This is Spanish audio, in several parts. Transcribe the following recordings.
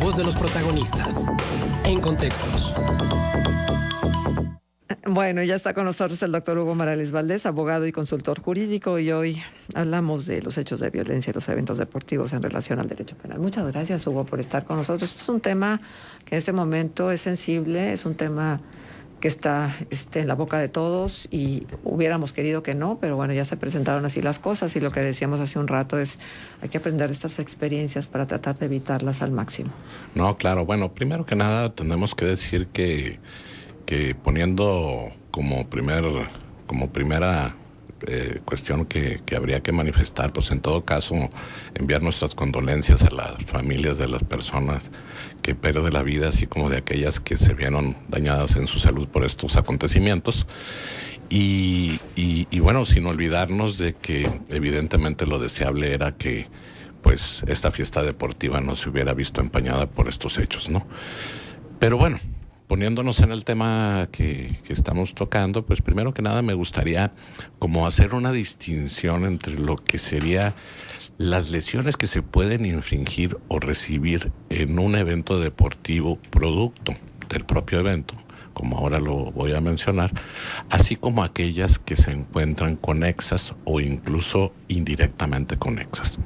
voz de los protagonistas. En Contextos. Bueno, ya está con nosotros el doctor Hugo Morales Valdés, abogado y consultor jurídico, y hoy hablamos de los hechos de violencia y los eventos deportivos en relación al derecho penal. Muchas gracias, Hugo, por estar con nosotros. Este es un tema que en este momento es sensible, es un tema que está en la boca de todos y hubiéramos querido que no, pero bueno, ya se presentaron así las cosas y lo que decíamos hace un rato es hay que aprender de estas experiencias para tratar de evitarlas al máximo. No, claro, bueno, primero que nada tenemos que decir que poniendo como primera cuestión que habría que manifestar, pues en todo caso enviar nuestras condolencias a las familias de las personas que pierden la vida, así como de aquellas que se vieron dañadas en su salud por estos acontecimientos. Y bueno, sin olvidarnos de que evidentemente lo deseable era que pues esta fiesta deportiva no se hubiera visto empañada por estos hechos, ¿no? Pero bueno, poniéndonos en el tema que estamos tocando, pues primero que nada me gustaría como hacer una distinción entre lo que sería las lesiones que se pueden infringir o recibir en un evento deportivo producto del propio evento, como ahora lo voy a mencionar, así como aquellas que se encuentran conexas o incluso indirectamente conexas.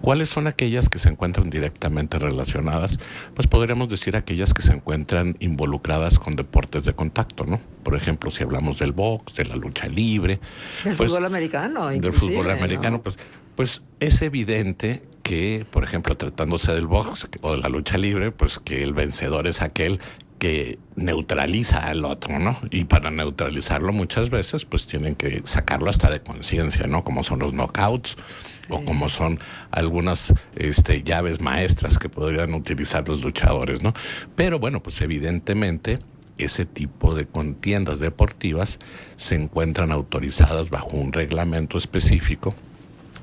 ¿Cuáles son aquellas que se encuentran directamente relacionadas? Pues podríamos decir aquellas que se encuentran involucradas con deportes de contacto, ¿no? Por ejemplo, si hablamos del box, de la lucha libre. Del fútbol americano, del fútbol americano, ¿no? Pues es evidente que, por ejemplo, tratándose del box o de la lucha libre, pues que el vencedor es aquel que neutraliza al otro, ¿no? Y para neutralizarlo muchas veces, pues tienen que sacarlo hasta de conciencia, ¿no? Como son los knockouts, sí, o como son algunas llaves maestras que podrían utilizar los luchadores, ¿no? Pero bueno, pues evidentemente ese tipo de contiendas deportivas se encuentran autorizadas bajo un reglamento específico.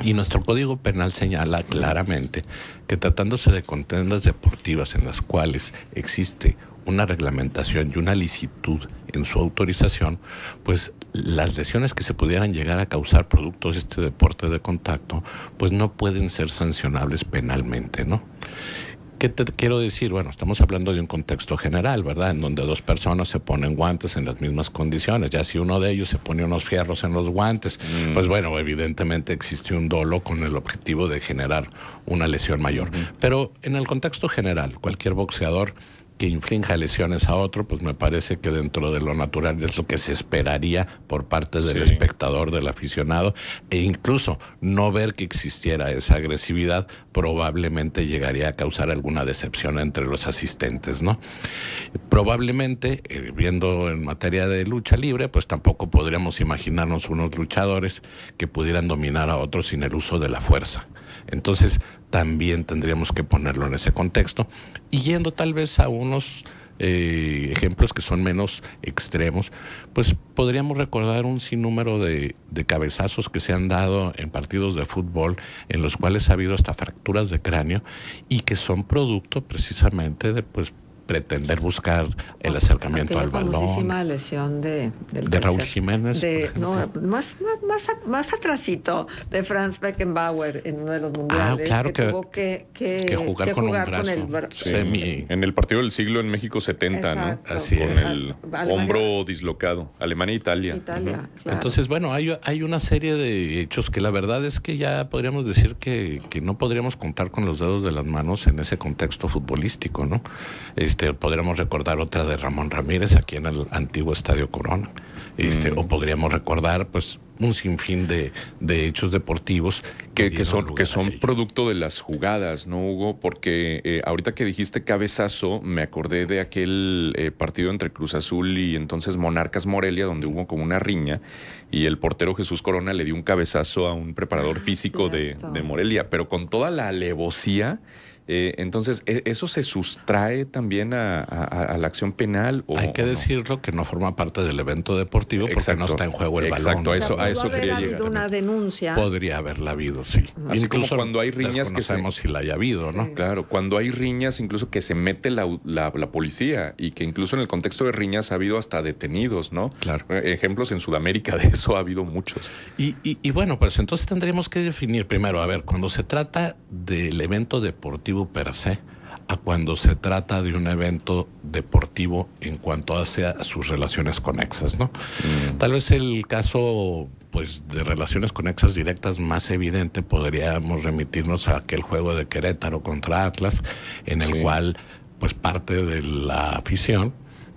Y nuestro Código Penal señala claramente que tratándose de contiendas deportivas en las cuales existe una reglamentación y una licitud en su autorización, pues las lesiones que se pudieran llegar a causar producto de este deporte de contacto, pues no pueden ser sancionables penalmente, ¿no? ¿Qué te quiero decir? Bueno, estamos hablando de un contexto general, ¿verdad? En donde dos personas se ponen guantes en las mismas condiciones. Ya si uno de ellos se pone unos fierros en los guantes, pues bueno, evidentemente existe un dolo con el objetivo de generar una lesión mayor. Pero en el contexto general, cualquier boxeador que inflinja lesiones a otro, pues me parece que dentro de lo natural es lo que se esperaría por parte del espectador, del aficionado, e incluso no ver que existiera esa agresividad probablemente llegaría a causar alguna decepción entre los asistentes, ¿no? Probablemente, viendo en materia de lucha libre, pues tampoco podríamos imaginarnos unos luchadores que pudieran dominar a otros sin el uso de la fuerza. Entonces, también tendríamos que ponerlo en ese contexto. Y yendo tal vez a unos ejemplos que son menos extremos, pues podríamos recordar un sinnúmero de cabezazos que se han dado en partidos de fútbol en los cuales ha habido hasta fracturas de cráneo y que son producto precisamente de pretender buscar el acercamiento al balón. La famosísima lesión de Raúl Jiménez. Más atrasito, de Franz Beckenbauer en uno de los mundiales. Claro, que tuvo que jugar con un brazo. En el partido del siglo en México 70, exacto, ¿no? Así con es. el hombro dislocado. Alemania-Italia. Claro. Entonces, bueno, hay una serie de hechos que la verdad es que ya podríamos decir que no podríamos contar con los dedos de las manos en ese contexto futbolístico, ¿no? Podríamos recordar otra de Ramón Ramírez aquí en el antiguo Estadio Corona. O podríamos recordar, pues, un sinfín de hechos deportivos que son producto de las jugadas, ¿no, Hugo? Porque ahorita que dijiste cabezazo, me acordé de aquel partido entre Cruz Azul y entonces Monarcas Morelia, donde hubo como una riña, y el portero Jesús Corona le dio un cabezazo a un preparador físico de Morelia, pero con toda la alevosía. Entonces, ¿eso se sustrae también a la acción penal? Hay que decirlo que no forma parte del evento deportivo porque no está en juego el balón. Exacto, a eso quería llegar. Una denuncia. Podría haberla habido, sí. Así incluso como cuando hay riñas que sabemos si la haya habido, ¿no? Claro, cuando hay riñas incluso que se mete la policía y que incluso en el contexto de riñas ha habido hasta detenidos, ¿no? Claro. Ejemplos en Sudamérica de eso ha habido muchos. Y bueno, pues entonces tendríamos que definir primero, a ver, cuando se trata del evento deportivo per se, a cuando se trata de un evento deportivo en cuanto a sus relaciones conexas, ¿no? Tal vez el caso pues de relaciones conexas directas más evidente podríamos remitirnos a aquel juego de Querétaro contra Atlas, en el cual pues parte de la afición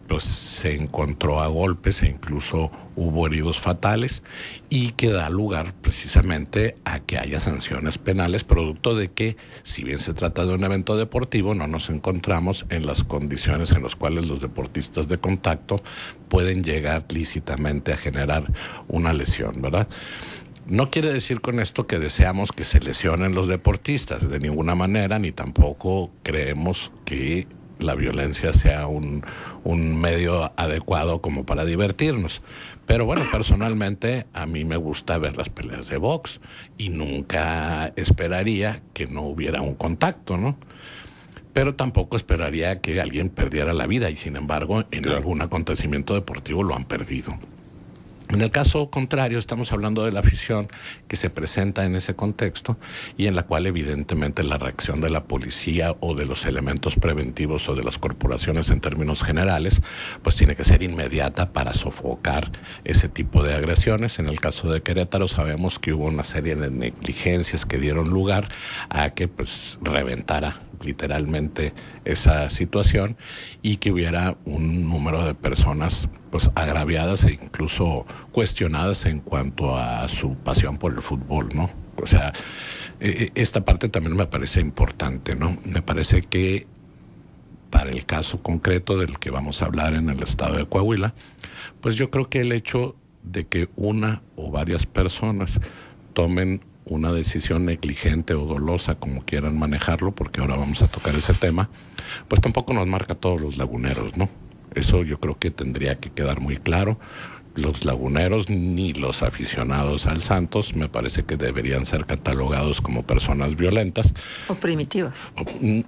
pues se encontró a golpes e incluso hubo heridos fatales, y que da lugar precisamente a que haya sanciones penales, producto de que, si bien se trata de un evento deportivo, no nos encontramos en las condiciones en las cuales los deportistas de contacto pueden llegar lícitamente a generar una lesión, ¿verdad? No quiere decir con esto que deseamos que se lesionen los deportistas, de ninguna manera, ni tampoco creemos que la violencia sea un medio adecuado como para divertirnos. Pero bueno, personalmente a mí me gusta ver las peleas de box y nunca esperaría que no hubiera un contacto, ¿no? Pero tampoco esperaría que alguien perdiera la vida, y sin embargo en algún acontecimiento deportivo lo han perdido. En el caso contrario, estamos hablando de la afición que se presenta en ese contexto y en la cual evidentemente la reacción de la policía o de los elementos preventivos o de las corporaciones en términos generales, pues tiene que ser inmediata para sofocar ese tipo de agresiones. En el caso de Querétaro sabemos que hubo una serie de negligencias que dieron lugar a que pues reventara literalmente esa situación y que hubiera un número de personas pues agraviadas e incluso cuestionadas en cuanto a su pasión por el fútbol, ¿no? O sea, esta parte también me parece importante, ¿no? Me parece que para el caso concreto del que vamos a hablar en el estado de Coahuila, pues yo creo que el hecho de que una o varias personas tomen una decisión negligente o dolosa, como quieran manejarlo, porque ahora vamos a tocar ese tema, pues tampoco nos marca a todos los laguneros, ¿no? Eso yo creo que tendría que quedar muy claro. Los laguneros ni los aficionados al Santos me parece que deberían ser catalogados como personas violentas. O primitivas.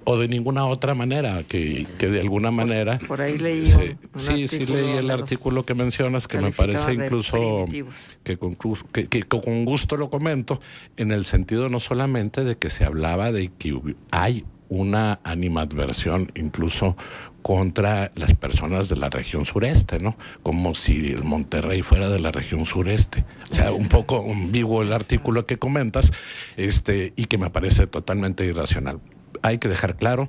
O de ninguna otra manera, que de alguna manera... Por ahí leí sí leí el artículo que mencionas, que me parece incluso que con gusto lo comento, en el sentido no solamente de que se hablaba de que hay una animadversión incluso contra las personas de la región sureste, ¿no? Como si el Monterrey fuera de la región sureste. O sea, un poco ambiguo el artículo que comentas, y que me parece totalmente irracional. Hay que dejar claro,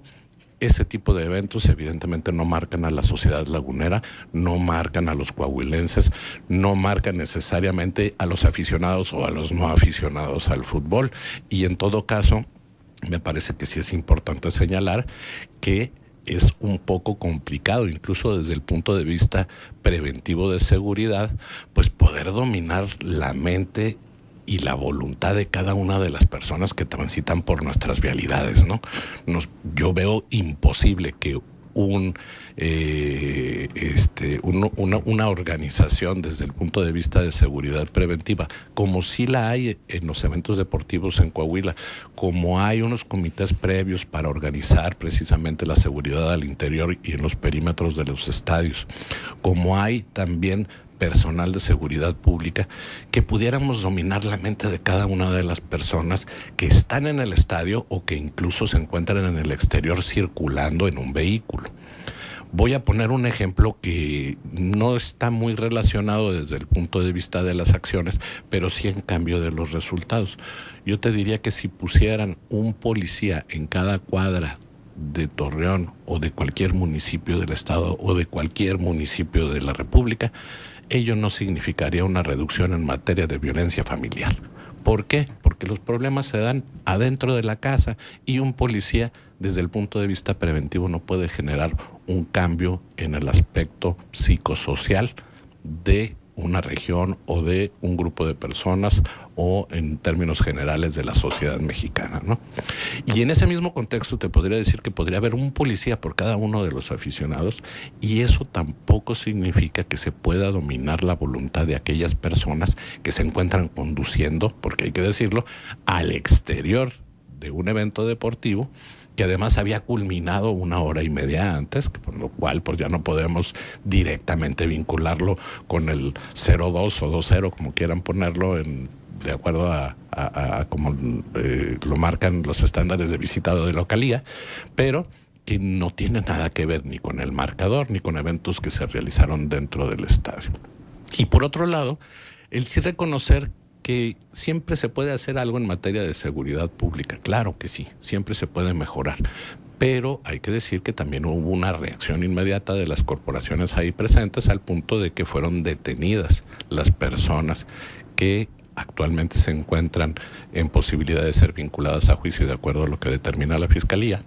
ese tipo de eventos evidentemente no marcan a la sociedad lagunera, no marcan a los coahuilenses, no marcan necesariamente a los aficionados o a los no aficionados al fútbol, y en todo caso, me parece que sí es importante señalar que es un poco complicado, incluso desde el punto de vista preventivo de seguridad, pues poder dominar la mente y la voluntad de cada una de las personas que transitan por nuestras vialidades, ¿no? Yo veo imposible que una organización desde el punto de vista de seguridad preventiva, como sí la hay en los eventos deportivos en Coahuila, como hay unos comités previos para organizar precisamente la seguridad al interior y en los perímetros de los estadios, como hay también personal de seguridad pública, que pudiéramos dominar la mente de cada una de las personas que están en el estadio o que incluso se encuentran en el exterior circulando en un vehículo. Voy a poner un ejemplo que no está muy relacionado desde el punto de vista de las acciones, pero sí en cambio de los resultados. Yo te diría que si pusieran un policía en cada cuadra de Torreón o de cualquier municipio del estado o de cualquier municipio de la República, ello no significaría una reducción en materia de violencia familiar. ¿Por qué? Porque los problemas se dan adentro de la casa y un policía, desde el punto de vista preventivo, no puede generar un cambio en el aspecto psicosocial de una región o de un grupo de personas o en términos generales de la sociedad mexicana, ¿no? Y en ese mismo contexto te podría decir que podría haber un policía por cada uno de los aficionados, y eso tampoco significa que se pueda dominar la voluntad de aquellas personas que se encuentran conduciendo, porque hay que decirlo, al exterior de un evento deportivo que además había culminado 1 hora y media antes, por lo cual pues ya no podemos directamente vincularlo con el 0-2 o 2-0, como quieran ponerlo, de acuerdo a como lo marcan los estándares de visitado de localía, pero que no tiene nada que ver ni con el marcador ni con eventos que se realizaron dentro del estadio. Y por otro lado, el sí reconocer que siempre se puede hacer algo en materia de seguridad pública. Claro que sí, siempre se puede mejorar. Pero hay que decir que también hubo una reacción inmediata de las corporaciones ahí presentes al punto de que fueron detenidas las personas que actualmente se encuentran en posibilidad de ser vinculadas a juicio de acuerdo a lo que determina la Fiscalía,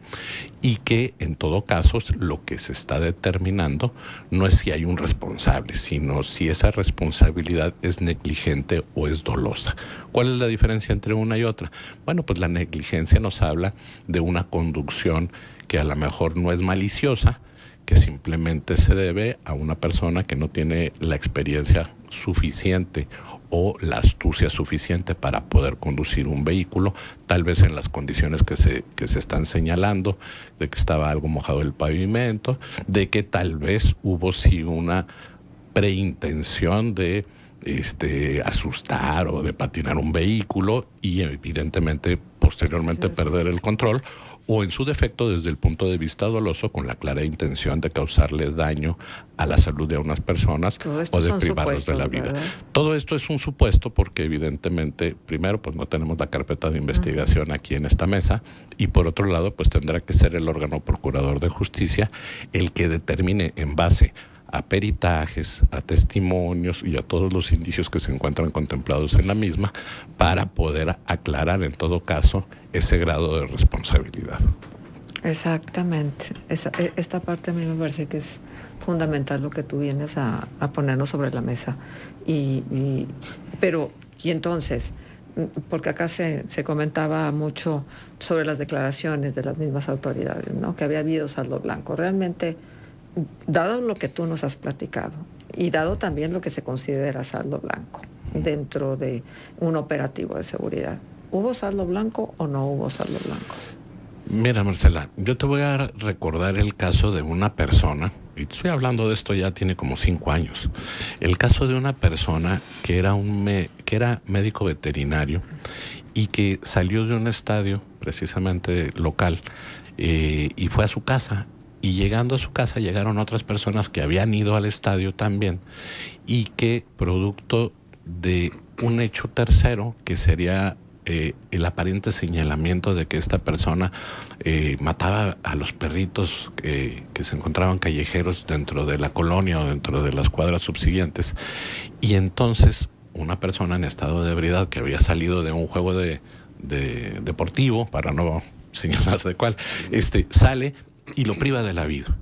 y que en todo caso lo que se está determinando no es si hay un responsable, sino si esa responsabilidad es negligente o es dolosa. ¿Cuál es la diferencia entre una y otra? Bueno, pues la negligencia nos habla de una conducción que a lo mejor no es maliciosa, que simplemente se debe a una persona que no tiene la experiencia suficiente o la astucia suficiente para poder conducir un vehículo, tal vez en las condiciones que se están señalando, de que estaba algo mojado el pavimento, de que tal vez hubo sí una preintención de asustar o de patinar un vehículo y evidentemente posteriormente perder el control, o en su defecto desde el punto de vista doloso con la clara intención de causarle daño a la salud de unas personas o de privarlos de la vida. ¿Verdad? Todo esto es un supuesto porque evidentemente, primero, pues no tenemos la carpeta de investigación aquí en esta mesa, y por otro lado, pues tendrá que ser el órgano procurador de justicia el que determine en base a peritajes, a testimonios y a todos los indicios que se encuentran contemplados en la misma para poder aclarar en todo caso ese grado de responsabilidad. Exactamente. Esta parte a mí me parece que es fundamental lo que tú vienes a ponernos sobre la mesa. Y entonces, porque acá se comentaba mucho sobre las declaraciones de las mismas autoridades, ¿no? Que había habido saldo blanco. Realmente, dado lo que tú nos has platicado y dado también lo que se considera saldo blanco dentro de un operativo de seguridad, ¿hubo saldo blanco o no hubo saldo blanco? Mira, Marcela, yo te voy a recordar el caso de una persona, y estoy hablando de esto ya tiene como 5 años, el caso de una persona que era médico veterinario y que salió de un estadio precisamente local y fue a su casa. Y llegando a su casa llegaron otras personas que habían ido al estadio también y que producto de un hecho tercero, que sería el aparente señalamiento de que esta persona mataba a los perritos que se encontraban callejeros dentro de la colonia o dentro de las cuadras subsiguientes, y entonces una persona en estado de ebriedad que había salido de un juego de deportivo, para no señalar de cuál, sale y lo priva de la vida.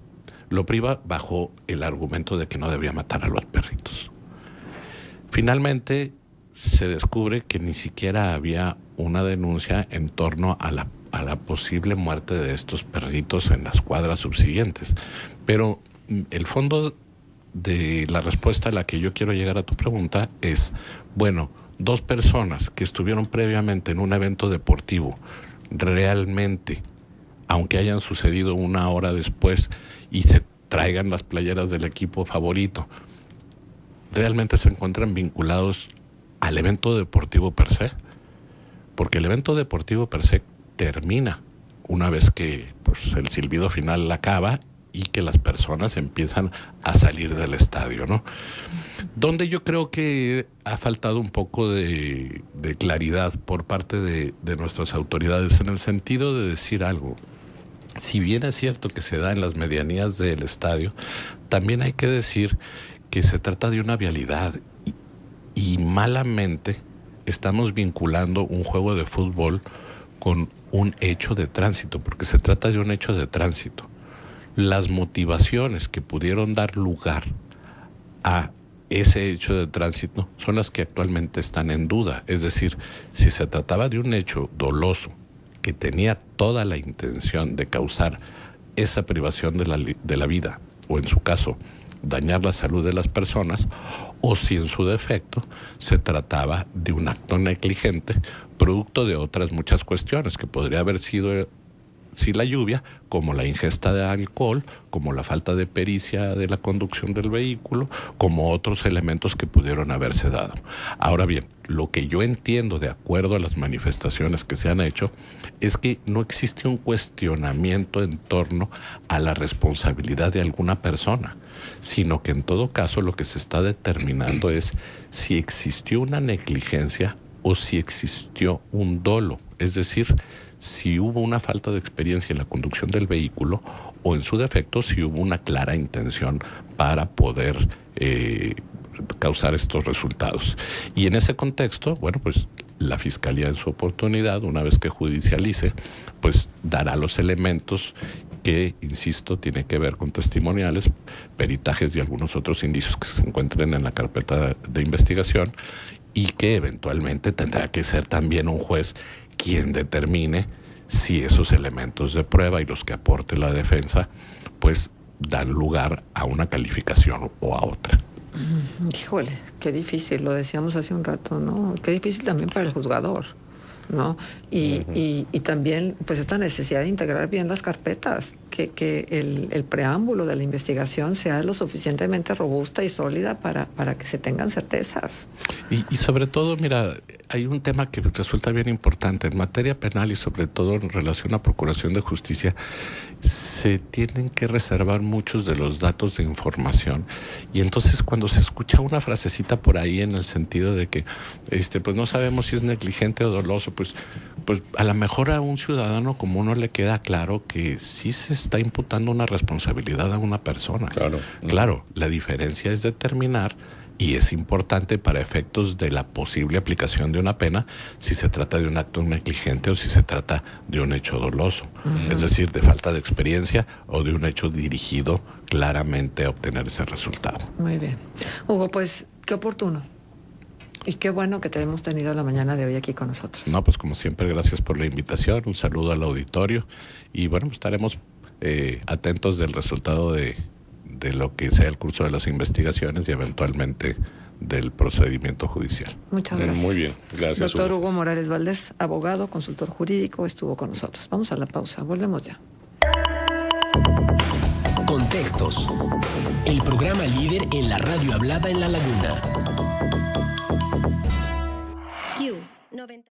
Lo priva bajo el argumento de que no debía matar a los perritos. Finalmente se descubre que ni siquiera había una denuncia en torno a la posible muerte de estos perritos en las cuadras subsiguientes. Pero el fondo de la respuesta a la que yo quiero llegar a tu pregunta es, bueno, 2 personas que estuvieron previamente en un evento deportivo realmente, aunque hayan sucedido 1 hora después y se traigan las playeras del equipo favorito, ¿realmente se encuentran vinculados al evento deportivo per se? Porque el evento deportivo per se termina una vez que pues, el silbido final acaba y que las personas empiezan a salir del estadio, ¿no? Donde yo creo que ha faltado un poco de claridad por parte de nuestras autoridades en el sentido de decir algo. Si bien es cierto que se da en las medianías del estadio, también hay que decir que se trata de una vialidad y malamente estamos vinculando un juego de fútbol con un hecho de tránsito, porque se trata de un hecho de tránsito. Las motivaciones que pudieron dar lugar a ese hecho de tránsito son las que actualmente están en duda. Es decir, si se trataba de un hecho doloso que tenía toda la intención de causar esa privación de la vida, o en su caso, dañar la salud de las personas, o si en su defecto se trataba de un acto negligente, producto de otras muchas cuestiones, que podría haber sido sí la lluvia, como la ingesta de alcohol, como la falta de pericia de la conducción del vehículo, como otros elementos que pudieron haberse dado. Ahora bien, lo que yo entiendo, de acuerdo a las manifestaciones que se han hecho, es que no existe un cuestionamiento en torno a la responsabilidad de alguna persona, sino que en todo caso lo que se está determinando es si existió una negligencia o si existió un dolo, es decir, si hubo una falta de experiencia en la conducción del vehículo o en su defecto si hubo una clara intención para poder causar estos resultados. Y en ese contexto, bueno, pues la Fiscalía en su oportunidad, una vez que judicialice, pues dará los elementos que, insisto, tiene que ver con testimoniales, peritajes y algunos otros indicios que se encuentren en la carpeta de investigación y que eventualmente tendrá que ser también un juez quien determine si esos elementos de prueba y los que aporte la defensa, pues dan lugar a una calificación o a otra. Híjole, qué difícil, lo decíamos hace un rato, ¿no? Qué difícil también para el juzgador, ¿no? Y también, pues, esta necesidad de integrar bien las carpetas, que el preámbulo de la investigación sea lo suficientemente robusta y sólida para que se tengan certezas. Y sobre todo, mira, hay un tema que resulta bien importante. En materia penal y sobre todo en relación a procuración de justicia, se tienen que reservar muchos de los datos de información. Y entonces cuando se escucha una frasecita por ahí en el sentido de que pues no sabemos si es negligente o doloso, pues a lo mejor a un ciudadano común no le queda claro que sí se está imputando una responsabilidad a una persona. Claro. Claro, la diferencia es determinar, y es importante para efectos de la posible aplicación de una pena, si se trata de un acto negligente o si se trata de un hecho doloso. Es decir, de falta de experiencia o de un hecho dirigido claramente a obtener ese resultado. Muy bien. Hugo, pues, qué oportuno. Y qué bueno que te hemos tenido la mañana de hoy aquí con nosotros. No, pues como siempre, gracias por la invitación. Un saludo al auditorio. Y bueno, estaremos atentos del resultado de lo que sea el curso de las investigaciones y eventualmente del procedimiento judicial. Muchas gracias. Muy bien, gracias. Doctor Hugo Morales Valdés, abogado, consultor jurídico, estuvo con nosotros. Vamos a la pausa, volvemos ya. Contextos. El programa líder en la radio hablada en La Laguna. Q 90.